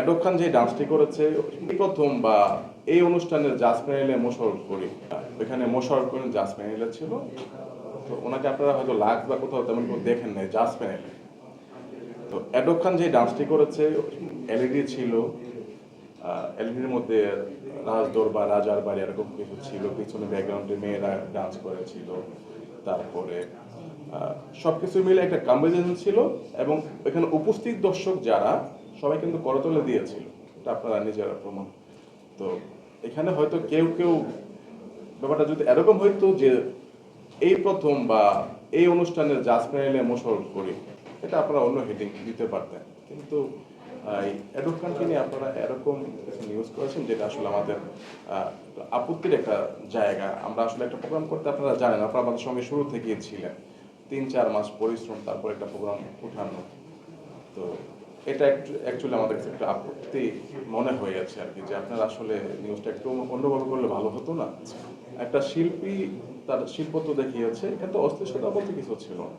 Adobe খান যে ডান্সটি করেছে এই প্রথম বা এই অনুষ্ঠানের জাজ প্যানেলে মোশাররফ করিম, ওইখানে মোশাররফ করিম জাজ প্যানেলে ছিল। তো ওনাকে আপনারা হয়তো লাইভ বা কোথাও তেমন কেউ দেখেন নাই জাজ প্যানেলে। তো অ্যাডব খান যে ডান্সটি করেছে এলইডি ছিল, এলইডির মধ্যে রাজদোর বা রাজার বাড়ি এরকম কিছু ছিল, পিছনে ব্যাকগ্রাউন্ডে মেয়েরা ডান্স করেছিল, তারপরে সবকিছু মিলে একটা কম্বিনেশন ছিল। এবং এখানে উপস্থিত দর্শক যারা সবাই কিন্তু করতলে দিয়েছিল, এটা আপনারা নিজেরা প্রমাণ। তো এখানে হয়তো কেউ কেউ ব্যাপারটা যদি এরকম হইতো যে এই প্রথম বা এই অনুষ্ঠানের জাজ প্যানেলে মোশাররফ করিম, এটা আপনারা অন্য হেডিং দিতে পারতেন। কিন্তু অ্যাডব খানকে নিয়ে আপনারা এরকম কিছু নিউজ করেছেন যেটা আসলে আমাদের আপত্তির একটা জায়গা। আমরা আসলে একটা প্রোগ্রাম করতে আপনারা জানেন, আপনারা আমাদের সঙ্গে শুরু থেকেই ছিলেন, 3-4 মাস পরিশ্রম তারপর একটা প্রোগ্রাম উঠানো। তো এটা একটু অ্যাকচুয়ালি আমাদের কাছে একটা আপত্তি মনে হয়েছে আর কি, যে আপনারা আসলে নিউজটা একটু অন্যভাবে করলে ভালো হতো না। একটা শিল্পী তার শিল্প তো দেখিয়েছে, এখানে তো অস্থিরতা বলতে কিছু ছিল না।